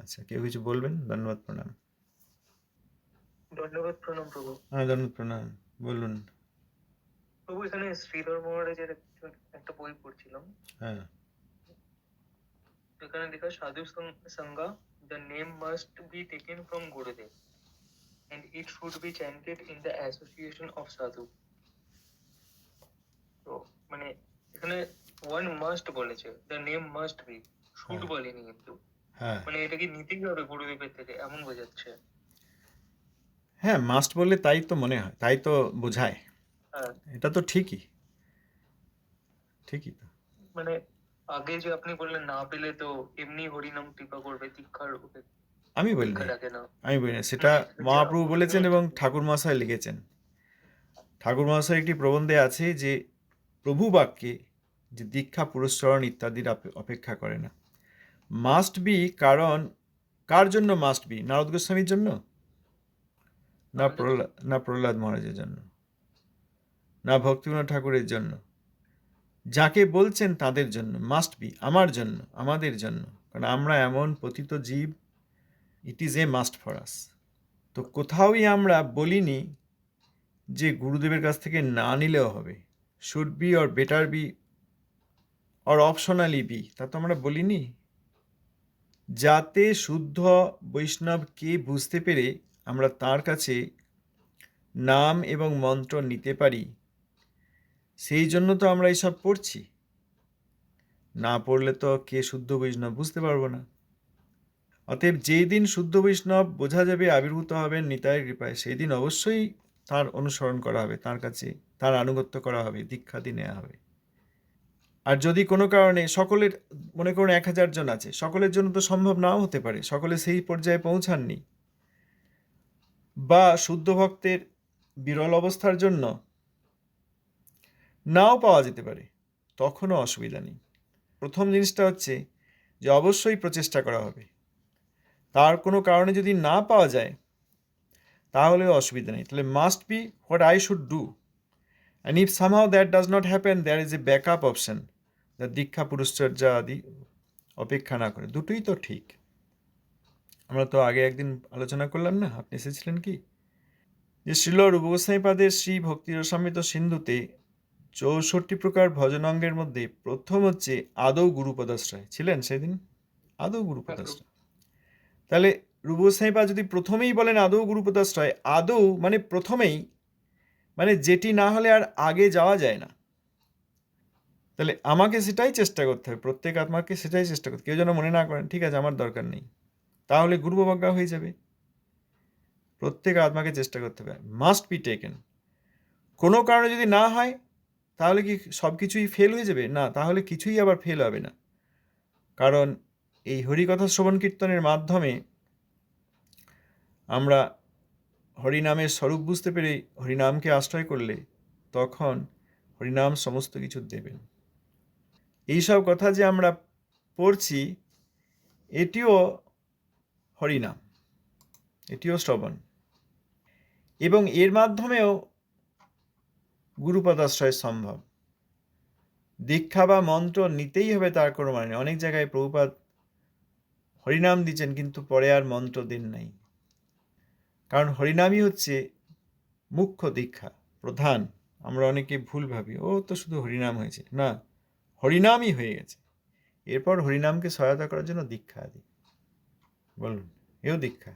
আচ্ছা, কেউ কিছু বলবেন? ধন্যবাদ, প্রণাম। ধন্যবাদ, প্রণাম প্রভু। হ্যাঁ, ধন্যবাদ, প্রণাম। বলুন। প্রভু, এখানে শ্রীধর মহারাজের একটা বই পড়ছিলাম। হ্যাঁ, এখানে লেখা সাধু সঙ্গা, the name must be taken from Gurudev and it should be chanted in the association of sadhu. তো মানে এখানে one must বলেছে, the name must be, should হ্যাঁ, বলেনি কিন্তু। হ্যাঁ, মানে এটা কি নিতেই হবে গুরুদেবের থেকে এমন বোঝাচ্ছে। হ্যাঁ, মাস্ট বললে তাই তো মনে হয়, তাই তো বোঝায়। হ্যাঁ, এটা তো ঠিকই, ঠিকই তো। মানে আগে যে আপনি বললেন না পেলে তো এমনি হরিনাম কৃপা করবে, আমি দীক্ষা বলিনি, ডাকে না। আমি বলিনি। সেটা যে মহাপ্রভু বলেছেন এবং ভক্তিবিনোদ ঠাকুর মহাশয় লিখেছেন। ঠাকুর মহাশয় একটি প্রবন্ধে আছে যে প্রভু বাক্যে যে দীক্ষা পুরস্চরণ ইত্যাদির অপেক্ষা করে না। মাস্ট বি, কারণ কার জন্য মাস্ট বি? নারদ গোস্বামীর জন্য, আমাদের জন্য। না প্রহ্লাদ মহারাজের জন্য, না ভক্তিবিনোদ ঠাকুরের জন্য? যাকে বলছেন তাদের জন্য মাস্ট বি, আমার জন্য, আমাদের জন্য। কারণ আমরা এমন পতিত জীব, it is a must for us. তো কোথাওই আমরা বলিনি যে গুরুদেবের কাছ থেকে না নিলেও হবে, should be or better be or optionally be, তা তো আমরা বলিনি। যাতে শুদ্ধ বৈষ্ণবকে বুঝতে পেরে আমরা তার কাছে নাম এবং মন্ত্র নিতে পারি, সেই জন্য তো আমরা এইসব পড়ছি। না পড়লে তো কে শুদ্ধ বৈষ্ণব বুঝতে পারবো না। অতএব যেই দিন শুদ্ধ বৈষ্ণব বোঝা যাবে, আবির্ভূত হবেন নিতাইয়ের কৃপায়, সেই দিন অবশ্যই তার অনুসরণ করা হবে, তার কাছে তার আনুগত্য করা হবে, দীক্ষাদি নেওয়া হবে। আর যদি কোনো কারণে সকলের, মনে করুন 1000 জন আছে, সকলের জন্য তো সম্ভব নাও হতে পারে, সকলে সেই পর্যায়ে পৌঁছাননি, বা শুদ্ধ ভক্তের বিরল অবস্থার জন্য নাও পাওয়া যেতে পারে, তখনও অসুবিধা নেই। প্রথম জিনিসটা হচ্ছে যে অবশ্যই প্রচেষ্টা করা হবে। তার কোনো কারণে যদি না পাওয়া যায় তাহলেও অসুবিধা নেই, তাহলে must be what I should do, and if somehow that does not happen, there is a backup option, the দীক্ষা পুরস্চর্যা আদি অপেক্ষা না করে। দুটোই তো ঠিক। আমরা তো আগে একদিন আলোচনা করলাম না, আপনি এসেছিলেন কি, যে শ্রীল রূপ গোস্বামীপাদের শ্রী ভক্তি রসামৃত সিন্ধুতে 64 প্রকার ভজনাঙ্গের মধ্যে প্রথম হচ্ছে আদৌ গুরুপদাশ্রয়। ছিলেন সেদিন? আদৌ হ্যাঁ প্রভু। গুরুপদাশ্রয়। তাহলে রূপ গোস্বামীপা যদি প্রথমেই বলেন আদৌ গুরুপদাশ্রয়, আদৌ মানে প্রথমেই, মানে যেটি না হলে আর আগে যাওয়া যায় না। তাহলে আমাকে সেটাই চেষ্টা করতে হবে, প্রত্যেক আত্মাকে সেটাই চেষ্টা করতে। কেউ যেন মনে না করেন ঠিক আছে আমার দরকার নেই, তাহলে গুরুবজ্ঞা হয়ে যাবে। প্রত্যেক আত্মাকে চেষ্টা করতে হবে, মাস্ট বি টেকেন। কোনো কারণে যদি না হয় তাহলে কি সব কিছুই ফেল হয়ে যাবে? না, তাহলে কিছুই আবার ফেল হবে না। কারণ এই হরিকথা শ্রবণ কীর্তনের মাধ্যমে আমরা হরিনামের স্বরূপ বুঝতে পেরে হরিনামকে আশ্রয় করলে তখন হরিনাম সমস্ত কিছু দেবেন। এইসব কথা যে আমরা পড়ছি, এটিও হরিনাম, এটিও শ্রবণ, এবং এর মাধ্যমেও গুরুপদাশ্রয় সম্ভব। দীক্ষা বা মন্ত্র নিতেই হবে তার কোনো মানে নেই। অনেক জায়গায় প্রভুপাদ হরিনাম দিচ্ছেন কিন্তু পরে আর মন্ত্র দেন নাই, কারণ হরিনামই হচ্ছে মুখ্য দীক্ষা, প্রধান। আমরা অনেকে ভুল ভাবি, ও তো শুধু হরিনাম হয়েছে, না, হরিনামই হয়ে গেছে। এরপর হরিনামকে সহায়তা করার জন্য দীক্ষা আদি। বলুন, এও দীক্ষা।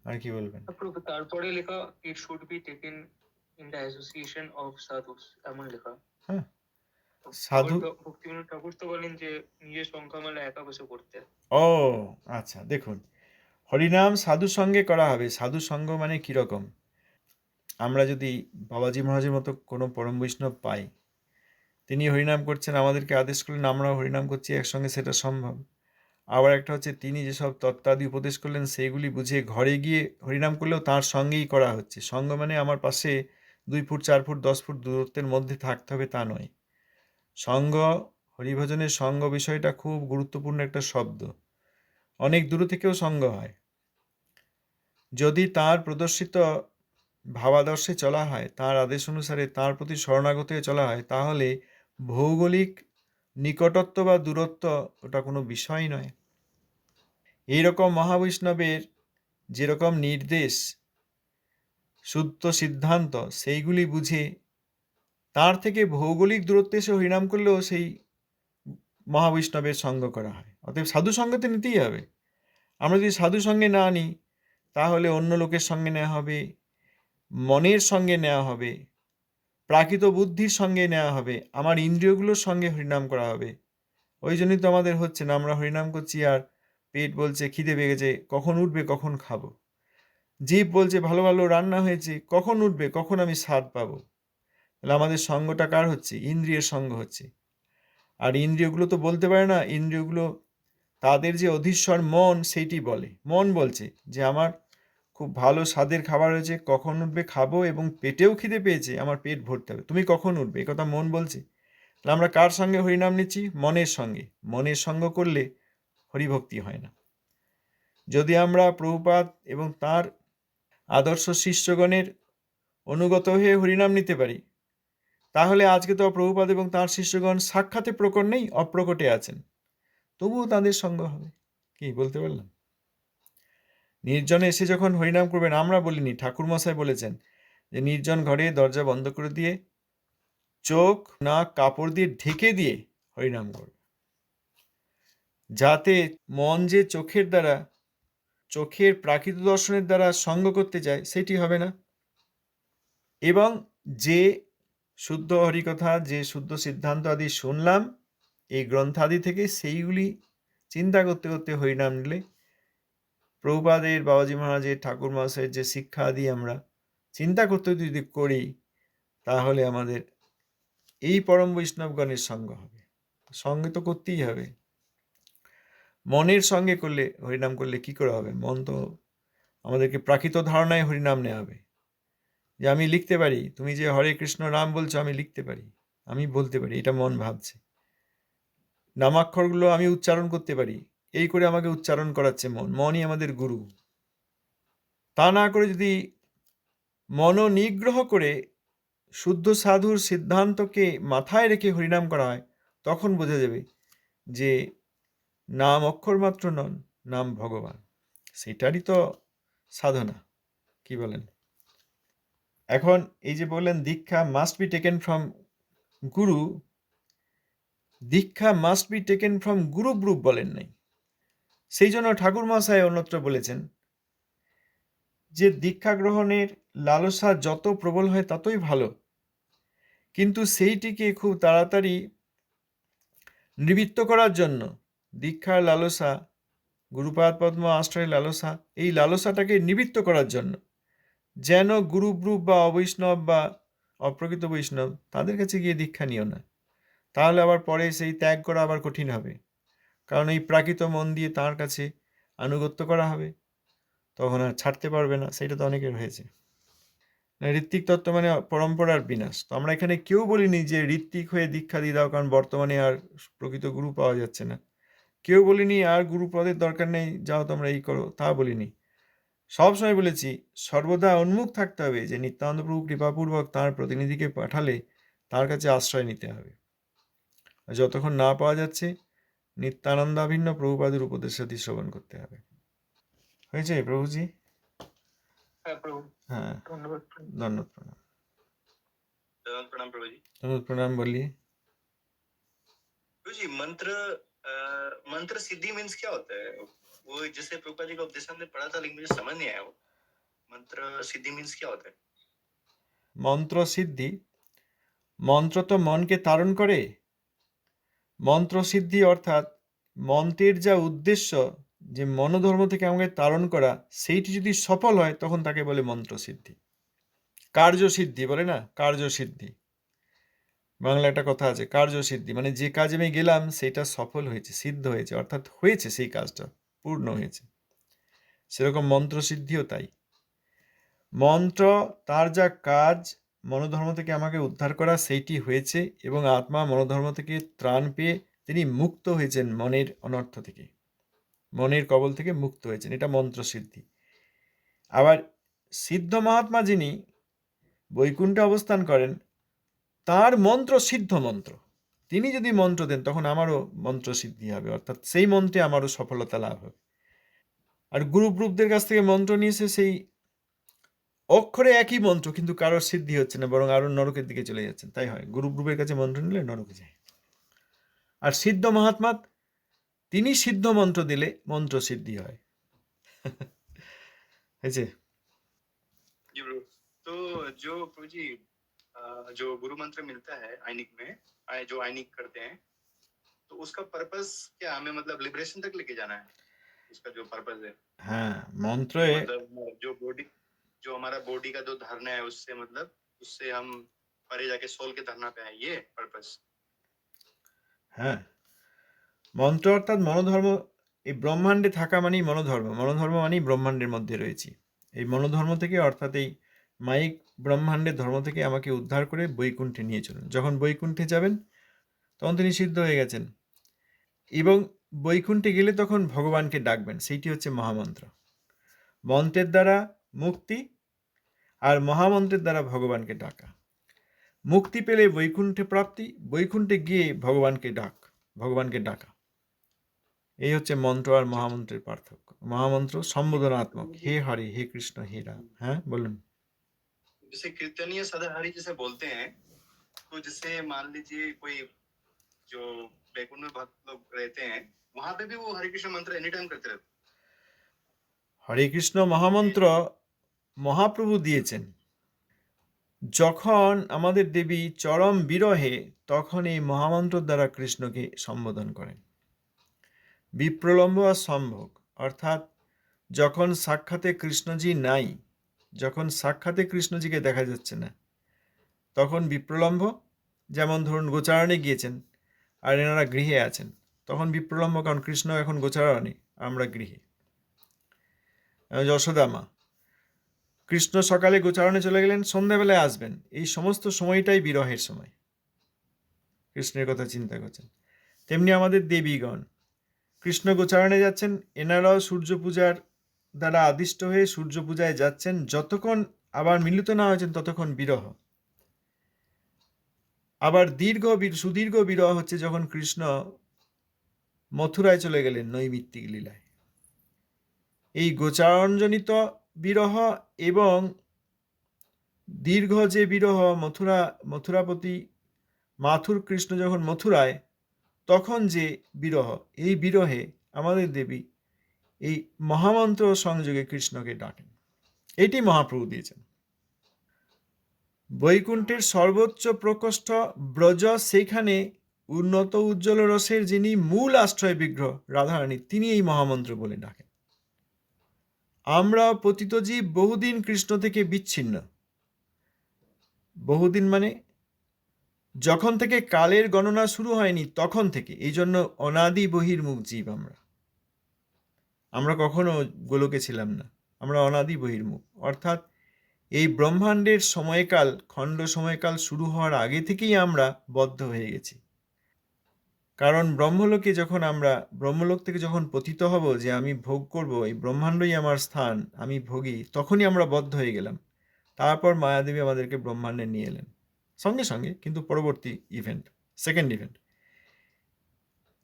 আর কি বলবেন? প্রভু, তারপরে লেখা it should be taken in the association of sadhus, এমন লেখা। হ্যাঁ, আবার সাধু। ভক্তিবিনোদ ঠাকুর তো বলেন যে নিজের সংখ্যামালা একা বসে করতে। ও আচ্ছা, দেখুন, হরিনাম সাধু সঙ্গে করা হবে। সাধু সঙ্গ মানে কীরকম? আমরা যদি বাবাজি মহারাজের মতো কোনো পরম বৈষ্ণব পাই, তিনি হরিনাম করছেন, আমাদেরকে আদেশ করলেন, আমরাও হরিনাম করছি একসঙ্গে, সেটা সম্ভব। আবার একটা হচ্ছে তিনি যেসব তত্ত্বাদি উপদেশ করলেন সেইগুলি বুঝে ঘরে গিয়ে হরিনাম করলেও তার সঙ্গেই করা হচ্ছে। সঙ্গ মানে আমার পাশে 2 ফুট 4 ফুট 10 ফুট দূরত্বের মধ্যে থাকতে হবে তা নয়। সঙ্গ, হরিভজনের সঙ্গ বিষয়টা খুব গুরুত্বপূর্ণ একটা শব্দ। অনেক দূর থেকেও সঙ্গ হয়। যদি তার প্রদর্শিত ভাবাদর্শে চলা হয়, তার আদেশ অনুসারে তার প্রতি শরণাগত হয়ে চলা হয়, তাহলে ভৌগোলিক নিকটত্ব বা দূরত্ব ওটা কোনো বিষয় নয়। এইরকম মহাবৈষ্ণবের যেরকম নির্দেশ, শুদ্ধ সিদ্ধান্ত, সেইগুলি বুঝে তার থেকে ভৌগোলিক দূরত্বে এসে হরিনাম করলেও সেই মহাবৈষ্ণবের সঙ্গ করা হয়। অতএব সাধু সঙ্গতে নিতেই হবে। আমরা যদি সাধু সঙ্গে না নিই, তাহলে অন্য লোকের সঙ্গে নেওয়া হবে, মনের সঙ্গে নেওয়া হবে, প্রাকৃত বুদ্ধির সঙ্গে নেওয়া হবে, আমার ইন্দ্রিয়গুলোর সঙ্গে হরিনাম করা হবে। ওই জন্যই তো আমাদের হচ্ছে না, আমরা হরিনাম করছি আর পেট বলছে খিদে পেয়েছে, কখন উঠবে, কখন খাবো। জিভ বলছে ভালো ভালো রান্না হয়েছে, কখন উঠবে, কখন আমি স্বাদ পাবো। তাহলে আমাদের সঙ্গটা কার হচ্ছে? ইন্দ্রিয়ের সঙ্গ হচ্ছে। আর ইন্দ্রিয়গুলো তো বলতে পারে না, ইন্দ্রিয়গুলো তাদের যে অধীশ্বর মন সেইটি বলে। মন বলছে যে আমার খুব ভালো স্বাদের খাবার হয়েছে, কখন উঠবে খাবো, এবং পেটেও খিদে পেয়েছে, আমার পেট ভরতে হবে, তুমি কখন উঠবে, এ কথা মন বলছে। তাহলে আমরা কার সঙ্গে হরিনাম নিচ্ছি? মনের সঙ্গে। মনের সঙ্গ করলে হরিভক্তি হয় না। যদি আমরা প্রভুপাদ এবং তার আদর্শ শিষ্যগণের অনুগত হয়ে হরিনাম নিতে পারি, তাহলে আজকে তো প্রভুপাদ এবং তার শিষ্যগণ সাক্ষাতে প্রকট নেই, অপ্রকটে আছেন, তবুও তাদের সঙ্গ হবে। কি বলতে পারলাম? নির্জনে এসে যখন হরিনাম করবেন, আমরা বলিনি, ঠাকুরমশাই বলেছেন যে নির্জন ঘরে দরজা বন্ধ করে দিয়ে চোখ নাক কাপড় দিয়ে ঢেকে দিয়ে হরিনাম করবে, যাতে মন যে চোখের দ্বারা, চোখের প্রাকৃত দর্শনের দ্বারা সঙ্গ করতে যায়, সেটি হবে না। এবং যে শুদ্ধ হরিকথা, যে শুদ্ধ সিদ্ধান্ত আদি শুনলাম এই গ্রন্থাদি থেকে, সেইগুলি চিন্তা করতে করতে হরিনাম নিলে প্রভুপাদের, বাবাজি মহারাজের, ঠাকুর মহাশয়ের যে শিক্ষা আদি আমরা চিন্তা করতে যদি করি, তাহলে আমাদের এই পরম বৈষ্ণবগণের সঙ্গ হবে। সঙ্গে তো করতেই হবে। মনের সঙ্গে করলে, হরিনাম করলে কি করে হবে? মন তো আমাদেরকে প্রাকৃত ধারণায় হরিনাম নেওয়া হবে। যে আমি লিখতে পারি, তুমি যে হরে কৃষ্ণ নাম বলছো, আমি লিখতে পারি, আমি বলতে পারি, এটা মন ভাবছে। নামাক্ষরগুলো আমি উচ্চারণ করতে পারি, এই করে আমাকে উচ্চারণ করাচ্ছে মন। মনই আমাদের গুরু। তা না করে যদি মনোনিগ্রহ করে শুদ্ধ সাধুর সিদ্ধান্তকে মাথায় রেখে হরিনাম করা হয়, তখন বোঝা যাবে যে নাম অক্ষর মাত্র নন, নাম ভগবান। সেটারই তো সাধনা। কি বলেন? এখন এই যে বললেন দীক্ষা মাস্ট বি টেকেন ফ্রম গুরু, দীক্ষা must be taken from Guru group বলেন নাই। সেই জন্য ঠাকুর মহাশয় অন্যত্র বলেছেন যে দীক্ষা গ্রহণের লালসা যত প্রবল হয় ততই ভালো, কিন্তু সেইটিকে খুব তাড়াতাড়ি নিবৃত্ত করার জন্য দীক্ষার লালসা, গুরুপাদ পদ্ম আশ্রয়ের লালসা, এই লালসাটাকে নিবৃত্ত করার জন্য যেন গুরুব্রুপ বা অবৈষ্ণব বা অপ্রকৃত বৈষ্ণব তাদের কাছে গিয়ে দীক্ষা নিও না। তাহলে আবার পরে সেই ত্যাগ করা আবার কঠিন হবে, কারণ এই প্রাকৃত মন দিয়ে তার কাছে আনুগত্য করা হবে, তখন আর ছাড়তে পারবে না। সেটা তো অনেকের হয়েছে। ঋত্বিক তত্ত্ব মানে পরম্পরার বিনাশ। তো আমরা এখানে কেউ বলিনি যে ঋত্বিক হয়ে দীক্ষা দিয়ে দাও, কারণ বর্তমানে আর প্রকৃত গুরু পাওয়া যাচ্ছে না। কেউ বলিনি আর গুরুপদের দরকার নেই, যাও তোমরা এই করো, তা বলিনি। সবসময় বলেছি সর্বদা উন্মুখ থাকতে হবে যে নিত্যানন্দ প্রভু কৃপাপূর্বক তাঁর প্রতিনিধিকে পাঠালে তার কাছে আশ্রয় নিতে হবে। আর যতক্ষণ না পাওয়া যাচ্ছে নিত্যানন্দাভিন্ন প্রভুপাদের উপদেশাদি শ্রবণ করতে হবে। হয়েছে প্রভুজি? হ্যাঁ প্রভু, হ্যাঁ, ধন্যবাদ। ধন্যবাদ প্রণাম। धन्यवाद प्रणाम प्रभु जी। धन्यवाद प्रणाम, बोलिए। प्रभु जी मंत्र सिद्धि मीन्स क्या होता है? वो जैसे प्रभुपाद जी का उपदेश हमने पढ़ा था, लेकिन मुझे समझ नहीं आया वो मंत्र सिद्धि मीन्स क्या होता है? মন্ত্র সিদ্ধি, মন্ত্র তো মনকে তারণ করে। মন্ত্র সিদ্ধি অর্থাৎ মন্ত্রের যা উদ্দেশ্য, যে মনোধর্ম থেকে আমাকে তারণ করা, সেইটি যদি সফল হয় তখন তাকে বলে মন্ত্র সিদ্ধি। কার্যসিদ্ধি বলে না, কার্যসিদ্ধি। বাংলা একটা কথা আছে, কার্যসিদ্ধি মানে যে কাজে আমি গেলাম সেটা সফল হয়েছে, সিদ্ধ হয়েছে, অর্থাৎ হয়েছে, সেই কাজটা পূর্ণ হয়েছে। সেরকম মন্ত্রসিদ্ধিও তাই। মন্ত্র তার যা কাজ, মনোধর্ম থেকে আমাকে উদ্ধার করা, সেইটি হয়েছে, এবং আত্মা মনোধর্ম থেকে ত্রাণ পেয়ে তিনি মুক্ত হয়েছেন, মনের অনর্থ থেকে, মনের কবল থেকে মুক্ত হয়েছেন, এটা মন্ত্রসিদ্ধি। আবার সিদ্ধ মহাত্মা যিনি বৈকুণ্ঠে অবস্থান করেন, তার মন্ত্র সিদ্ধ মন্ত্র, তিনি যদি মন্ত্র দেন তখন আমারও মন্ত্র সিদ্ধি হবে, অর্থাৎ সেই মন্ত্রে আমারও সফলতা লাভ হবে। আর গ্রুপদের কাছ থেকে মন্ত্র নিয়েছে, সেই অক্ষরে একই মন্ত্র, কিন্তু কারোর সিদ্ধি হচ্ছে না, বরং আরো নরকের দিকে চলে যাচ্ছেন। তাই হয়, গ্রুপের কাছে মন্ত্র নিলে নরকে যায়। আর সিদ্ধ মহাত্মা, তিনি সিদ্ধ মন্ত্র দিলে মন্ত্র সিদ্ধি হয়। হয়েছে? जी ब्रो। तो जो प्रभु जी जो गुरु मंत्र मिलता है आइनिक में, जो आइनिक करते हैं, तो उसका पर्पस क्या हमें मतलब लिबरेशन तक लेके जाना है? उसका जो पर्पस है হ্যাঁ, মন্ত্রে मतलब जो बॉडी, जो हमारा बॉडी का जो धारणा है उससे मतलब उससे हम परे जाके सोल के धारणा पे आए, ये पर्पस। হ্যাঁ, মন্ত্র অর্থাৎ মনোধর্ম। এই ব্রহ্মাণ্ডে থাকা মানেই মনোধর্ম, মনোধর্ম মানেই ব্রহ্মাণ্ডের মধ্যে রয়েছি। এই মনোধর্ম থেকে, অর্থাৎ এই মাইক ব্রহ্মাণ্ডের ধর্ম থেকে আমাকে উদ্ধার করে বৈকুণ্ঠে নিয়ে চলুন। যখন বৈকুণ্ঠে যাবেন তখন তিনি সিদ্ধ হয়ে গেছেন, এবং বৈকুণ্ঠে গেলে তখন ভগবানকে ডাকবেন, সেইটি হচ্ছে মহামন্ত্র। মন্ত্রের দ্বারা মুক্তি, আর মহামন্ত্রের দ্বারা ভগবানকে ডাকা। মুক্তি পেলে বৈকুণ্ঠে প্রাপ্তি, বৈকুণ্ঠে গিয়ে ভগবানকে ডাকা। এই হচ্ছে মন্ত্র আর মহামন্ত্রের পার্থক্য। মহামন্ত্র সম্বোধনাত্মক, হে হরি, হে কৃষ্ণ, হে রাম। হ্যাঁ, বলুন। जैसे कीर्तनीय सदाहरि जिसे बोलते हैं, तो जैसे मान लीजिए कोई जो बैकुंठ में भक्त लोग रहते हैं, वहां पे भी वो हरे कृष्ण मंत्र एनी टाइम करते रहते हैं। হরে কৃষ্ণ মহামন্ত্র মহাপ্রভু দিয়েছেন। যখন আমাদের দেবী চরম বিরহে, তখন এই মহামন্ত্র দ্বারা কৃষ্ণকে সম্বোধন করেন। বিপ্রলম্ব আর সম্ভোগ, অর্থাৎ যখন সাক্ষাতে কৃষ্ণজি নাই, যখন সাক্ষাতে কৃষ্ণজিকে দেখা যাচ্ছে না, তখন বিপ্রলম্ব, যেমন ধরুন গোচারণে গিয়েছেন আর এনারা গৃহে আছেন, তখন বিপ্রলম্ব, কারণ কৃষ্ণ এখন গোচারণে, আমরা গৃহে। যশোদা মা, কৃষ্ণ সকালে গোচারণে চলে গেলেন, সন্ধ্যাবেলায় আসবেন, এই সমস্ত সময়টাই বিরহের সময়, কৃষ্ণের কথা চিন্তা করছেন। তেমনি আমাদের দেবীগণ কৃষ্ণ গোচারণে যাচ্ছেন, এনারাও সূর্য পূজার দ্বারা আদিষ্ট হয়ে সূর্য পূজায় যাচ্ছেন, যতক্ষণ আবার মিলিত না হয়েছেন ততক্ষণ বিরহ। আবার সুদীর্ঘ বিরহ হচ্ছে যখন কৃষ্ণ মথুরায় চলে গেলেন নৈমিত্তিক লীলায়। এই গোচারণজনিত বিরহ এবং দীর্ঘ যে বিরহ, মথুরাপতি মাথুর কৃষ্ণ যখন মথুরায়, তখন যে বিরহ, এই বিরহে আমাদের দেবী এই মহামন্ত্র সংযোগে কৃষ্ণকে ডাকেন। এটি মহাপ্রভু দিয়েছেন। বৈকুণ্ঠের সর্বোচ্চ প্রকোষ্ঠ ব্রজ, সেইখানে উন্নত উজ্জ্বল রসের যিনি মূল আশ্রয় বিগ্রহ রাধারানী, তিনি এই মহামন্ত্র বলে ডাকেন। আমরা পতিত জীব বহুদিন কৃষ্ণ থেকে বিচ্ছিন্ন। বহুদিন মানে যখন থেকে কালের গণনা শুরু হয়নি তখন থেকে, এই জন্য অনাদি বহির্মুখ জীব আমরা কখনো গোলকে ছিলাম না, আমরা অনাদি বহির্মুখ, অর্থাৎ এই ব্রহ্মাণ্ডের সময়কাল, খণ্ড সময়কাল শুরু হওয়ার আগে থেকেই আমরা বদ্ধ হয়ে গেছি। কারণ ব্রহ্মলোক থেকে যখন পতিত হব, যে আমি ভোগ করব, এই ব্রহ্মাণ্ডই আমার স্থান, আমি ভোগী, তখনই আমরা বদ্ধ হয়ে গেলাম। তারপর মায়াদেবী আমাদেরকে ব্রহ্মাণ্ডে নিয়ে এলেন সঙ্গে সঙ্গে, কিন্তু পরবর্তী ইভেন্ট, সেকেন্ড ইভেন্ট।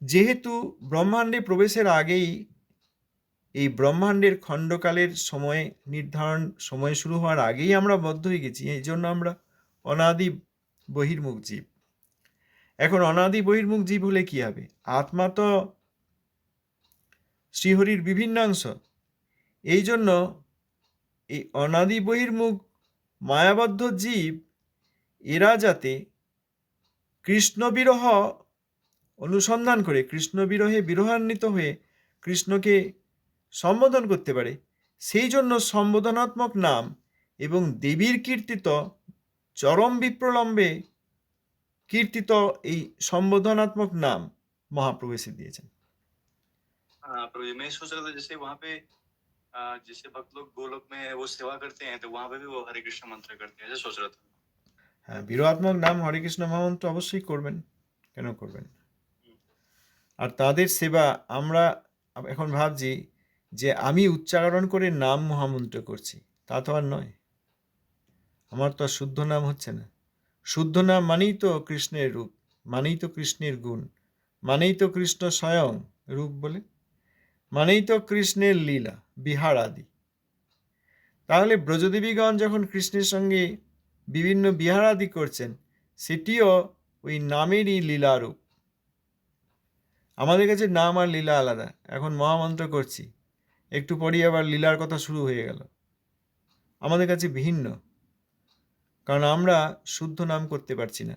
যেহেতু ব্রহ্মাণ্ডে প্রবেশের আগেই এই ব্রহ্মাণ্ডের খণ্ডকালের সময় নির্ধারণ, সময় শুরু হওয়ার আগেই আমরা বদ্ধ হয়ে গেছি, এই জন্য আমরা অনাদি বহির্মুখ জীব। এখন অনাদি বহির্মুখ জীব হলে কি হবে? আত্মা তো শ্রীহরির বিভিন্নাংশ, এই জন্য এই অনাদি বহির্মুখ মায়াবদ্ধ জীব, এরা যাতে কৃষ্ণ বিরহ অনুসন্ধান করে, কৃষ্ণ বিরহে বিরহান্বিত হয়ে কৃষ্ণকে সম্বোধন করতে পারে, সেই জন্য সম্বোধনাত্মক নাম এবং দেবীর কীর্তিত, চরম বিপ্রলম্বে কীর্তিত এই সম্বোধনাত্মক নাম মহাপ্রভু এসে দিয়েছেন। हाँ प्रभु जी, मैं सोच रहा था जैसे वहाँ पे जैसे भक्त लोग गोलोक में वो सेवा करते हैं, तो वहाँ पे भी वो हरे कृष्ण मंत्र करते हैं, ऐसे सोच रहा था। হ্যাঁ, বিরহাত্মক নাম হরে কৃষ্ণ মহামন্ত্র অবশ্যই করবেন, কেন করবেন? আর তাদের সেবা আমরা এখন ভাবছি যে আমি উচ্চারণ করে নাম মহামন্ত্র করছি, তা তো আর নয়। আমার তো আর শুদ্ধ নাম হচ্ছে না। শুদ্ধ নাম মানেই তো কৃষ্ণের রূপ, মানেই তো কৃষ্ণের গুণ, মানেই তো কৃষ্ণ স্বয়ং রূপ বলে। মানেই তো কৃষ্ণের লীলা, বিহার আদি। তাহলে ব্রজদেবীগণ যখন কৃষ্ণের সঙ্গে বিভিন্ন বিহার আদি করছেন, সেটিও ওই নামেরই লীলারূপ। আমাদের কাছে নাম আর লীলা আলাদা। এখন মহামন্ত্র করছি, একটু পরেই আবার লীলার কথা শুরু হয়ে গেল। আমাদের কাছে ভিন্ন, কারণ আমরা শুদ্ধ নাম করতে পারছি না।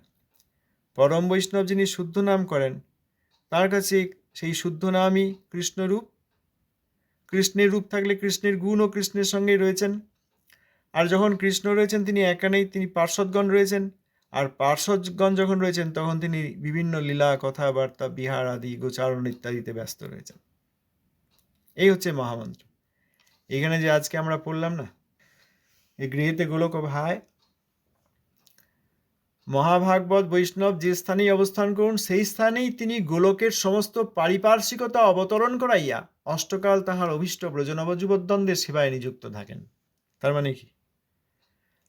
পরম বৈষ্ণব যিনি শুদ্ধ নাম করেন, তার কাছে সেই শুদ্ধ নামই কৃষ্ণরূপ। কৃষ্ণের রূপ থাকলে কৃষ্ণের গুণও কৃষ্ণের সঙ্গে রয়েছেন। আর যখন কৃষ্ণ রয়েছেন তিনি একা নেই, তিনি পার্শ্বদগণ রয়েছেন। আর পার্শ্বদগণ যখন রয়েছেন তখন তিনি বিভিন্ন লীলা, কথাবার্তা, বিহার আদি, গোচারণ ইত্যাদিতে ব্যস্ত রয়েছেন। এই হচ্ছে মহামন্ত্র। এখানে যে আজকে আমরা পড়লাম না, এই গৃহেতে গোলক ভাই, মহাভাগবত বৈষ্ণব যে স্থানেই অবস্থান করুন, সেই স্থানেই তিনি গোলকের সমস্ত পারিপার্শ্বিকতা অবতরণ করাইয়া অষ্টকাল তাহার অভীষ্ট ব্রজনব যুবদ্বন্দ্বের সেবায় নিযুক্ত থাকেন। তার মানে কি?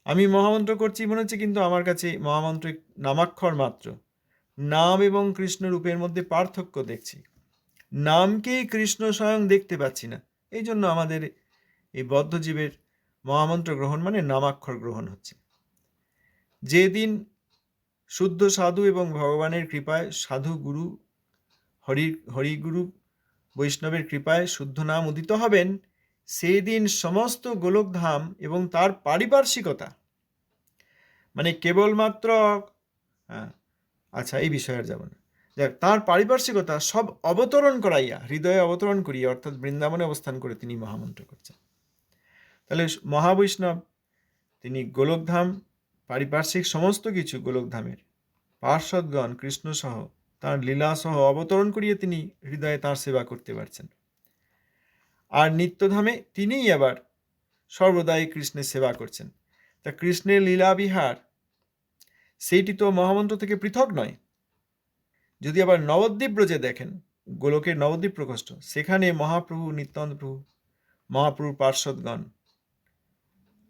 আমি মহামন্ত্র করছি মনে হচ্ছে, কিন্তু আমার কাছে মহামন্ত্র নামাক্ষর মাত্র। নাম এবং কৃষ্ণ রূপের মধ্যে পার্থক্য দেখছি। নামকেই কৃষ্ণ স্বয়ং দেখতে পাচ্ছি না। এই জন্য আমাদের এই বদ্ধজীবের মহামন্ত্র গ্রহণ মানে নামাক্ষর গ্রহণ হচ্ছে। যেদিন শুদ্ধ সাধু এবং ভগবানের কৃপায়, সাধু গুরু হরিগুরু বৈষ্ণবের কৃপায় শুদ্ধ নাম উদিত হবেন, সেই দিন সমস্ত গোলকধাম এবং তার পারিপার্শ্বিকতা, মানে কেবলমাত্র আচ্ছা এই বিষয়ে আর যাব না, তার পারিপার্শ্বিকতা সব অবতরণ করাইয়া, হৃদয়ে অবতরণ করিয়া, অর্থাৎ বৃন্দাবনে অবস্থান করে তিনি মহামন্ত্র করছেন। তাহলে মহাবৈষ্ণব তিনি গোলকধাম, পারিপার্শ্বিক সমস্ত কিছু গোলকধামের পার্শ্বদগণ কৃষ্ণসহ তাঁর লীলাসহ অবতরণ করিয়ে তিনি হৃদয়ে তাঁর সেবা করতে পারছেন। আর নিত্যধামে তিনিই আবার সর্বদাই কৃষ্ণের সেবা করছেন। তা কৃষ্ণের লীলা বিহার সেইটি তো মহামন্ত্র থেকে পৃথক নয়। যদি আবার নবদ্বীপ ব্রজে দেখেন, গোলকের নবদ্বীপ প্রকোষ্ঠ, সেখানে মহাপ্রভু, নিত্যানন্দ প্রভু, মহাপ্রভুর পার্শ্বদগণ,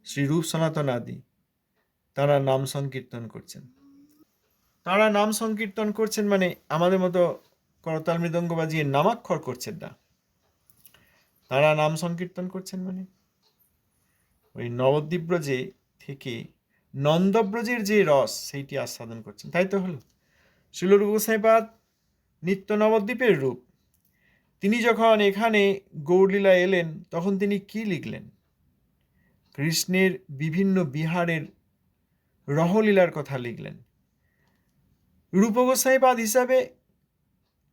শ্রী রূপ সনাতন আদি, তারা নাম সংকীর্তন করছেন। তারা নাম সংকীর্তন করছেন মানে আমাদের মতো করতাল মৃদঙ্গ বাজিয়ে নামাক্ষর করছেন না। তারা নাম সংকীর্তন করছেন মানে ওই নবদ্বীপ ব্রজে থেকে নন্দব্রজের যে রস, সেইটি আস্বাদন করছেন। তাই তো হলো। শ্রীল রূপ গোসাইপাদ নিত্য নবদ্বীপের রূপ। তিনি যখন এখানে গৌরলীলা এলেন, তখন তিনি কি লিখলেন? কৃষ্ণের বিভিন্ন বিহারের রহলীলার কথা লিখলেন। রূপ গোসাইপাদ হিসাবে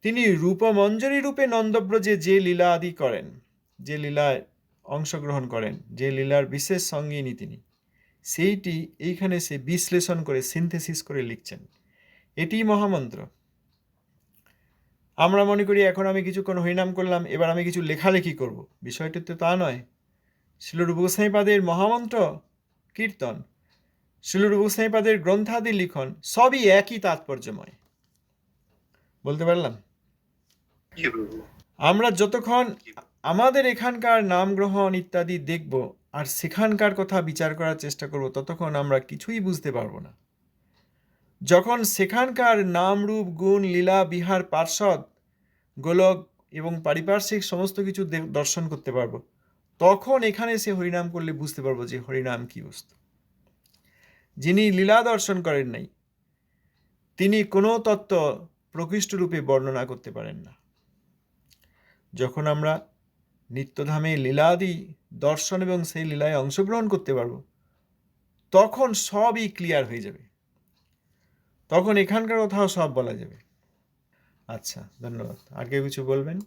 তিনি রূপমঞ্জরী রূপে নন্দব্রজে যে লীলা আদি করেন, যে লীলায় অংশগ্রহণ করেন, যে লীলার বিশেষ সঙ্গিনী তিনি, সেইটি এইখানে সে বিশ্লেষণ করে, সিনথেসিস করে লিখছেন। এটি মহামন্ত্র। আমরা মনে করি এখন আমি কিছুক্ষণ হরিনাম করলাম, এবার আমি কিছু লেখালেখি করব। বিষয়টি তো তা নয়। শ্রীল রূপ গোসাইপাদের মহামন্ত্র কীর্তন, শ্রীল রূপ গোসাইপাদের গ্রন্থাদি লিখন সবই একই তাৎপর্যময়। বলতে পারলাম? আমরা যতক্ষণ আমাদের এখানকার নাম গ্রহণ ইত্যাদি দেখব আর সেখানকার কথা বিচার করার চেষ্টা করব, ততক্ষণ আমরা কিছুই বুঝতে পারবো না। যখন সেখানকার নাম, রূপ, গুণ, লীলা, বিহার, পার্শ্বদ, গোলক এবং পারিপার্শ্বিক সমস্ত কিছু দর্শন করতে পারবো, তখন এখানে সে হরিনাম করলে বুঝতে পারবো যে হরিনাম কি বস্তু। যিনি লীলা দর্শন করেন নাই, তিনি কোনো তত্ত্ব প্রকৃষ্ট রূপে বর্ণনা করতে পারেন না। যখন আমরা নিত্যধামে লীলাদি দর্শন এবং সেই লীলায় অংশগ্রহণ করতে পারবো, তখন সবই ক্লিয়ার হয়ে যাবে। তখন এখানকার কথাও সব বলা যাবে। আচ্ছা, ধন্যবাদ। আর কেউ কিছু বলবেন?